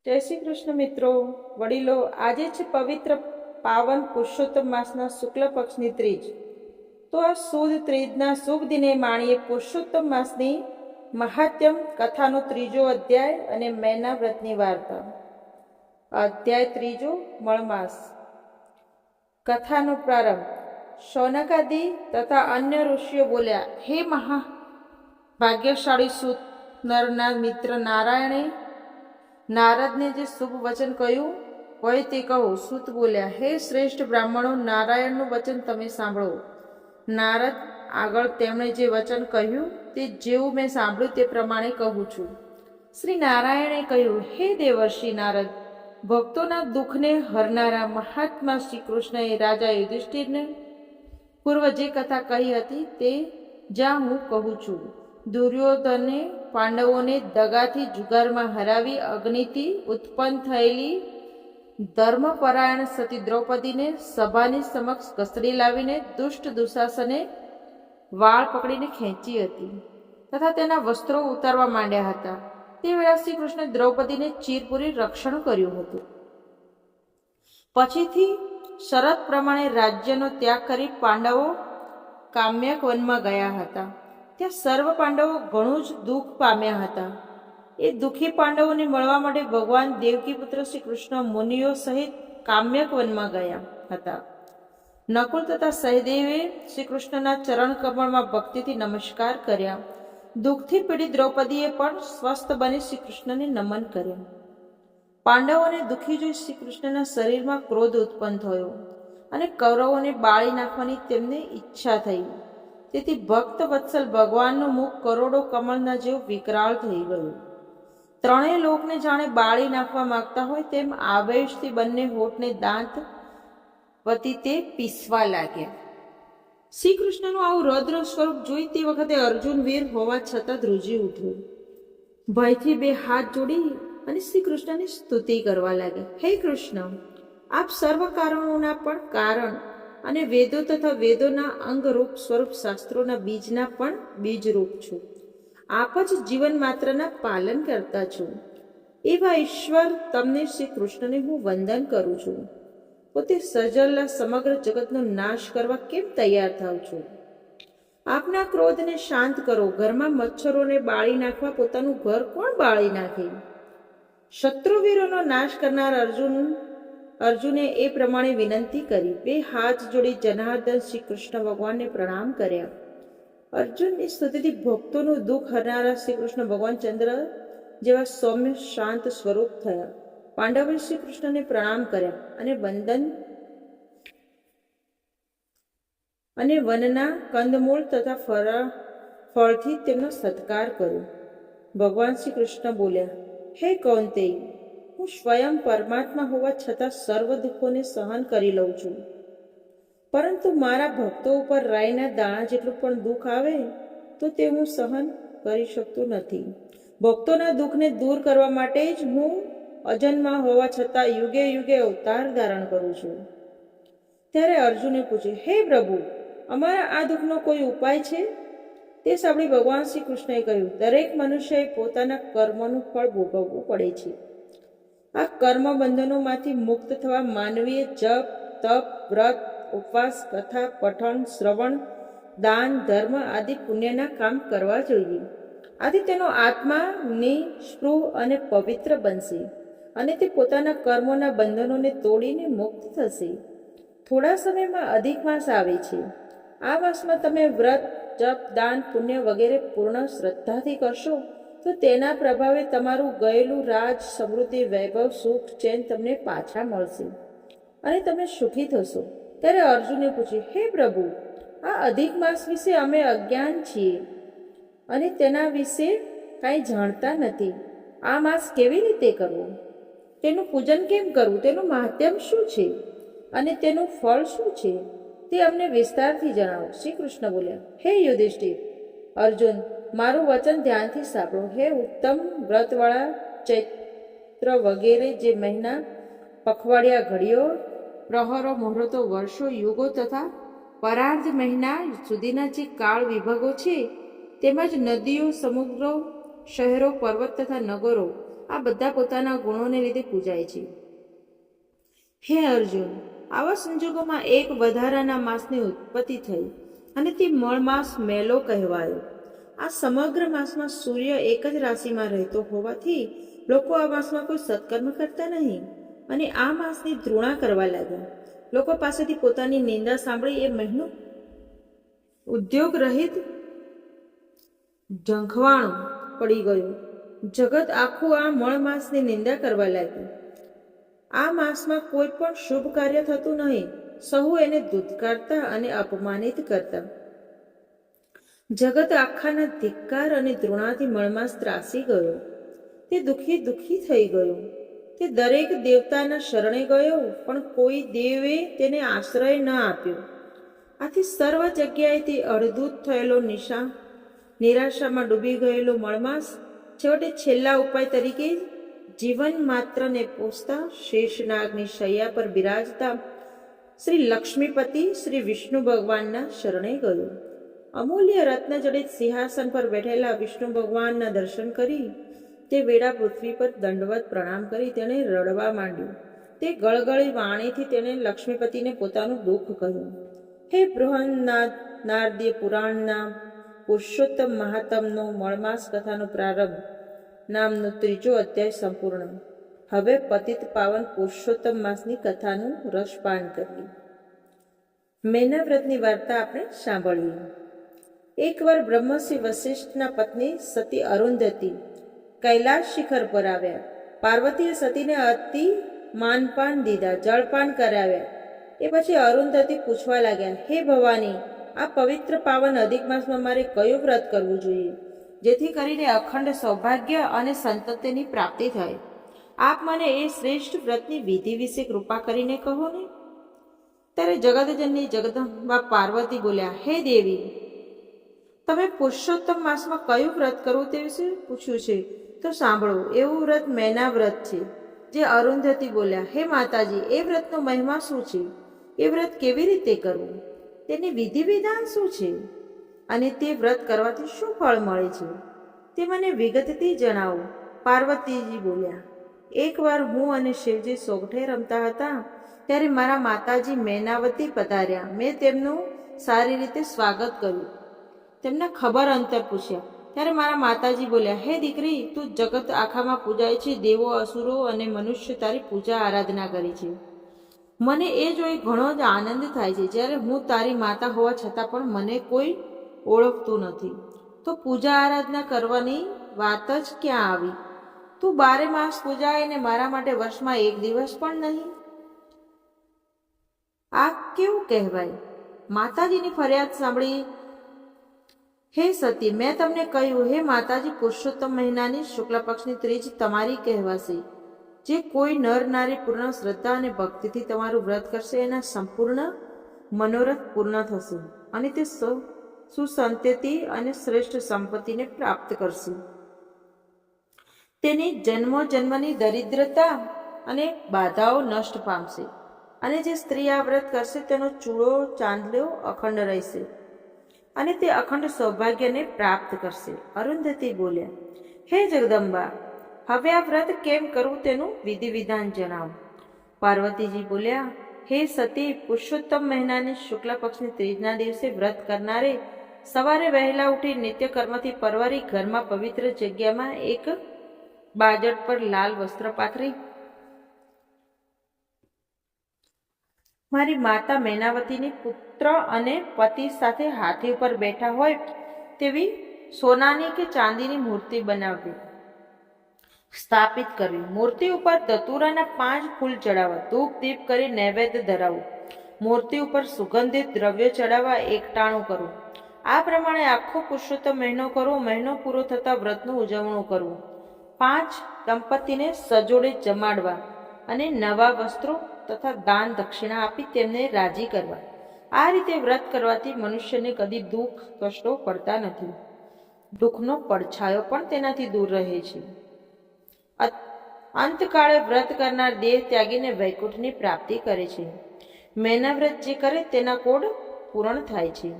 જય શ્રી કૃષ્ણ મિત્રો, વડીલો, આજે છે પવિત્ર પાવન પુરુષોત્તમ માસના શુક્લ પક્ષની ત્રીજ. તો આ સુદ ત્રીજના શુભ દિને માણીએ પુરુષોત્તમ માસની મહાત્યમ કથાનો ત્રીજો અધ્યાય અને મેના વ્રતની વાર્તા. અધ્યાય ત્રીજો, મળમાસ. કથાનો પ્રારંભ. શૌનકાદિ તથા અન્ય ઋષિઓ બોલ્યા, હે ભાગ્યશાળી સૂત, નરના મિત્ર નારાયણે નારદને જે શુભ વચન કહ્યું હોય તે કહો. સૂત બોલ્યા, હે શ્રેષ્ઠ બ્રાહ્મણો, નારાયણનું વચન તમે સાંભળો. નારદ આગળ તેમણે જે વચન કહ્યું તે જેવું મેં સાંભળ્યું તે પ્રમાણે કહું છું. શ્રી નારાયણે કહ્યું, હે દેવર્ષિ નારદ, ભક્તોના દુઃખને હરનારા મહાત્મા શ્રી કૃષ્ણએ રાજા યુધિષ્ઠિરને પૂર્વ જે કથા કહી હતી તે જ્યાં હું કહું છું. દુર્યોધને પાંડવોને દગાથી જુગારમાં હરાવી અગ્નિથી ઉત્પન્ન થયેલી ધર્મપરાયણ સતી દ્રૌપદીને સભાની સમક્ષ ઘસડી લાવીને દુષ્ટ દુશાસને વાળ પકડીને ખેંચી હતી તથા તેના વસ્ત્રો ઉતારવા માંડ્યા હતા. તે વેળા શ્રી કૃષ્ણે દ્રૌપદીને ચીરપુરી રક્ષણ કર્યું હતું. પછીથી શરત પ્રમાણે રાજ્યનો ત્યાગ કરી પાંડવો કામ્યક વનમાં ગયા હતા. ત્યાં સર્વ પાંડવો ઘણું જ દુઃખ પામ્યા હતા. એ દુઃખી પાંડવોને મળવા માટે ભગવાન દેવકી પુત્ર શ્રી કૃષ્ણ મુનિઓ સહિત કામ્યક વનમાં ગયા હતા. નકુલ તથા સહદેવે શ્રી કૃષ્ણના ચરણ કમળમાં ભક્તિથી નમસ્કાર કર્યા. દુઃખથી પીડિત દ્રૌપદીએ પણ સ્વસ્થ બની શ્રી કૃષ્ણને નમન કર્યા. પાંડવોને દુઃખી જોઈ શ્રી કૃષ્ણના શરીરમાં ક્રોધ ઉત્પન્ન થયો અને કૌરવોને બાળી નાખવાની તેમને ઈચ્છા થઈ. તેથી ભક્ત વત્સલ ભગવાનનું મુખ કરોડો કમળના જેવું વિકરાળ થઈ ગયું. ત્રણેય લોકને જાણે બાળી નાખવા માંગતા હોય તેમ આવેશથી બંને હોઠને દાંત વતી તે પીસવા લાગ્યા. શ્રી કૃષ્ણનું આવું રૌદ્ર સ્વરૂપ જોઈ તે વખતે અર્જુન વીર હોવા છતાં ધ્રુજી ઉઠ્યો. ભયથી બે હાથ જોડી અને શ્રી કૃષ્ણની સ્તુતિ કરવા લાગ્યા. હે કૃષ્ણ, આપ સર્વ કારણોના પણ કારણ અને વેદો તથા વેદોના અંગરૂપ સ્વરૂપ શાસ્ત્રોના બીજના પણ બીજરૂપ છો. આપ જ જીવન માત્રના પાલન કરતા છો. એવા ઈશ્વર તમને શ્રી કૃષ્ણને હું વંદન કરું છું. પોતે સજલના સમગ્ર જગતનો નાશ કરવા કેમ તૈયાર થાવ છો? આપના ક્રોધને શાંત કરો. ઘરમાં મચ્છરોને બાળી નાખવા પોતાનું ઘર કોણ બાળી નાખે? શત્રુવીરોનો નાશ કરનાર અર્જુને એ પ્રમાણે વિનંતી કરી. બે હાથ જોડી જનાર્દન શ્રી કૃષ્ણ ભગવાનને પ્રણામ કર્યા. અર્જુનની સ્તુતિથી ભક્તોનું દુઃખ હરનારા શ્રી કૃષ્ણ ભગવાન ચંદ્ર જેવા સૌમ્ય શાંત સ્વરૂપ થયા. પાંડવોએ શ્રી કૃષ્ણને પ્રણામ કર્યા અને વનના કંદમૂળ તથા ફળથી તેમનો સત્કાર કર્યો. ભગવાન શ્રી કૃષ્ણ બોલ્યા, હે કૌંતેય, હું સ્વયં પરમાત્મા હોવા છતાં સર્વ દુઃખોને સહન કરી લઉં છું. પરંતુ મારા ભક્તો ઉપર રાઈના દાણા જેટલું પણ દુઃખ આવે તો તે હું સહન કરી શકતો નથી. ભક્તોના દુઃખને દૂર કરવા માટે જ હું અજન્મા હોવા છતાં યુગે યુગે અવતાર ધારણ કરું છું. ત્યારે અર્જુને પૂછ્યું, હે પ્રભુ, અમારા આ દુઃખનો કોઈ ઉપાય છે? તે સાંભળી ભગવાન શ્રી કૃષ્ણએ કહ્યું, દરેક મનુષ્યએ પોતાના કર્મનું ફળ ભોગવવું પડે છે. આ કર્મ બંધનોમાંથી મુક્ત થવા માનવીએ જપ, તપ, વ્રત, ઉપવાસ, કથા, પઠન, શ્રવણ, દાન, ધર્મ આદિ પુણ્યના કામ કરવા જોઈએ. આથી તેનો આત્મા નિસ્પૃહ અને પવિત્ર બનશે અને તે પોતાના કર્મોના બંધનોને તોડીને મુક્ત થશે. થોડા સમયમાં અધિક માસ આવે છે. આ માસમાં તમે વ્રત, જપ, દાન, પુણ્ય વગેરે પૂર્ણ શ્રદ્ધાથી કરશો તો તેના પ્રભાવે તમારું ગયેલું રાજ, સમૃદ્ધિ, વૈભવ, સુખ, ચેન તમને પાછા મળશે અને તમે સુખી થશો. ત્યારે અર્જુને પૂછ્યું, હે પ્રભુ, આ અધિક માસ વિશે અમે અજ્ઞાન છીએ અને તેના વિશે કાંઈ જાણતા નથી. આ માસ કેવી રીતે કરવો? તેનું પૂજન કેમ કરવું? તેનું મહાત્મ્ય શું છે અને તેનું ફળ શું છે? તે અમને વિસ્તારથી જણાવો. શ્રી કૃષ્ણ બોલ્યા, હે યુધિષ્ઠિર, અર્જુન, મારું વચન ધ્યાનથી સાંભળો. હે ઉત્તમ વ્રતવાળા, ચૈત્ર વગેરે જે મહિના, પખવાડિયા, ઘડીઓ, પ્રહરો, મુહૂર્તો, વર્ષો, યુગો તથા પરાર્ધ મહિના સુધીના જે કાળ વિભાગો છે, તેમજ નદીઓ, સમુદ્રો, શહેરો, પર્વત તથા નગરો આ બધા પોતાના ગુણોને લીધે પૂજાય છે. હે અર્જુન, આવા સંજોગોમાં એક વધારાના માસની ઉત્પત્તિ થઈ અને તે મળ માસ મેલો કહેવાયો. આ સમગ્ર માસમાં સૂર્ય એક જ રાશિમાં રહેતો હોવાથી લોકો આ માસમાં કોઈ સત્કર્મ કરતા નહીં અને આ માસની ધૃણા કરવા લાગ્યા. લોકો પાસેથી પોતાની નિંદા સાંભળી એ મહિનો ઉદ્યોગ રહિત ઝંખવાણું પડી ગયું. જગત આખું આ મળ માસની નિંદા કરવા લાગ્યું. આ માસમાં કોઈ પણ શુભ કાર્ય થતું નહીં. સહુ એને ધૂતકારતા અને અપમાનિત કરતા. જગત આખાના ધિક્કાર અને દ્રોણાથી મળમાસ ત્રાસી ગયો. તે દુઃખી થઈ ગયો. તે દરેક દેવતાના શરણે ગયો, પણ કોઈ દેવે તેને આશ્રય ન આપ્યો. આથી સર્વ જગ્યાએ તે અડધૂત થયેલો નિરાશામાં ડૂબી ગયેલો મળમાસ છેવટે છેલ્લા ઉપાય તરીકે જીવન માત્રને પોષતા શેષનાગની શૈયા પર બિરાજતા શ્રી લક્ષ્મીપતિ શ્રી વિષ્ણુ ભગવાનના શરણે ગયો. અમૂલ્ય રત્નજડિત સિંહાસન પર બેઠેલા વિષ્ણુ ભગવાનના દર્શન કરી તે વેળા પૃથ્વી પર દંડવત પ્રણામ કરી તેણે રડવા માંડ્યું. તે ગળગળી વાણીથી તેણે લક્ષ્મીપતિને પોતાનું દુઃખ કહ્યું. હે બૃહન્નાથ, નારદીય પુરાણના પુરુષોત્તમ મહાત્મનો મળમાસ કથાનો પ્રારંભ નામનો 3જો અધ્યાય સંપૂર્ણ. હવે પતિત પાવન પુરુષોત્તમ માસની કથાનું રસપાન કરીએ. મેના વ્રતની વાર્તા આપણે સાંભળીએ. એકવાર બ્રહ્મશ્રી વશિષ્ઠના પત્ની સતી અરુંધતી કૈલાશ શિખર પર આવ્યા. પાર્વતીએ સતીને અતિ માનપાન દીધા, જળપાન કરાવ્યા. એ પછી અરુંધતી પૂછવા લાગ્યા, હે ભવાની, આ પવિત્ર પાવન અધિક માસમાં મારે કયું વ્રત કરવું જોઈએ જેથી કરીને અખંડ સૌભાગ્ય અને સંતતિની પ્રાપ્તિ થાય? આપ મને એ શ્રેષ્ઠ વ્રતની વિધિ વિશે કૃપા કરીને કહો ને. ત્યારે જગતજનની જગદંબા પાર્વતી બોલ્યા, હે દેવી, તમે પુરુષોત્તમ માસમાં કયું વ્રત કરવું તે વિશે પૂછ્યું છે તો સાંભળો. એવું વ્રત મેના વ્રત છે. જે અરુંધતી બોલ્યા, હે માતાજી, એ વ્રતનો મહિમા શું છે? એ વ્રત કેવી રીતે કરવું? તેની વિધિ વિધાન શું છે? અને તે વ્રત કરવાથી શું ફળ મળે છે તે મને વિગતથી જણાવો. પાર્વતીજી બોલ્યા, એકવાર હું અને શિવજી સોગઠે રમતા હતા ત્યારે મારા માતાજી મેનાવતી પધાર્યા. મેં તેમનું સારી રીતે સ્વાગત કર્યું. તેમના ખબર અંતર પૂછ્યા ત્યારે મારા માતાજી બોલ્યા, હે દીકરી, તું જગત આખામાં પૂજાય છે. દેવો, અસુરો અને મનુષ્ય તારી પૂજા આરાધના કરી છે. મને એ જોઈ ઘણો જ આનંદ થાય છે. જ્યારે હું તારી માતા હોવા છતાં પણ મને કોઈ ઓળખતું નથી, તો પૂજા આરાધના કરવાની વાત જ ક્યાં આવી? તું 12 માસ પૂજાય ને મારા માટે વર્ષમાં એક દિવસ પણ નહીં? આ કેવું કહેવાય? માતાજીની ફરિયાદ સાંભળી હે સતી, મેં તમને કહ્યું, હે માતાજી, પુરુષોત્તમ મહિનાની શુક્લ પક્ષની ત્રીજ તમારી કહેવાશે. જે કોઈ નર નારી પૂર્ણ શ્રદ્ધા અને ભક્તિથી તમારું વ્રત કરશે એના સંપૂર્ણ મનોરથ પૂર્ણ થશે અને તે સુસંતતિ અને શ્રેષ્ઠ સંપત્તિને પ્રાપ્ત કરશે. તેની જન્મો જન્મની દરિદ્રતા અને બાધાઓ નષ્ટ પામશે અને જે સ્ત્રી આ વ્રત કરશે તેનો ચૂડો ચાંદલો અખંડ રહેશે અને તે અખંડ સૌભાગ્યને પ્રાપ્ત કરશે. અરુંધતી બોલ્યા, હે જગદંબા, હવે આ વ્રત કેમ કરવું તેનું વિધિ વિધાન જણાવો. પાર્વતીજી બોલ્યા, હે સતી, પુરુષોત્તમ મહિનાની શુક્લ પક્ષની ત્રીજના દિવસે વ્રત કરનારે સવારે વહેલા ઉઠી નિત્ય કર્મથી પરવારી ઘરમાં પવિત્ર જગ્યામાં એક બાજટ પર લાલ વસ્ત્ર પાથરી મારી માતા મેનાવતીની પુત્ર અને પતિ સાથે હાથી ઉપર બેઠા હોય તેવી સોનાની કે ચાંદીની મૂર્તિ બનાવવી, સ્થાપિત કરવી. મૂર્તિ ઉપર ધતુરાના 5 ફૂલ ચડાવવા, ધૂપ દીપ કરી નૈવેદ્ય ધરાવવું, મૂર્તિ ઉપર સુગંધિત દ્રવ્યો ચડાવવા, એકટાણું કરવું. આ પ્રમાણે આખો પુરુષોત્તમ મહિનો કરવો. મહિનો પૂરો થતાં વ્રતનું ઉજવણું કરવું. 5 દંપતીને સજોડે જમાડવા અને નવા વસ્ત્રો તથા દાન દક્ષિણા આપી તેમને રાજી કરવા. આ રીતે વ્રત કરવાથી મનુષ્યને કદી દુઃખ કષ્ટો પડતા નથી. દુઃખનો પડછાયો પણ તેનાથી દૂર રહે છે. અંતકાળે વ્રત કરનાર દેહ ત્યાગીને વૈકુંઠની પ્રાપ્તિ કરે છે. મેના વ્રત જે કરે તેના કોડ પૂર્ણ થાય છે.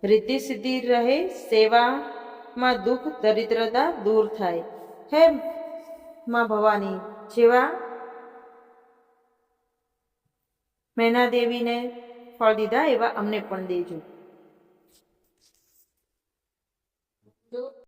રિદ્ધિ સિદ્ધિ રહે, સેવામાં દુઃખ દરિદ્રતા દૂર થાય. હે માં ભવાની જેવા મેના દેવીને ફળ દીધા એવા અમને પણ દેજો.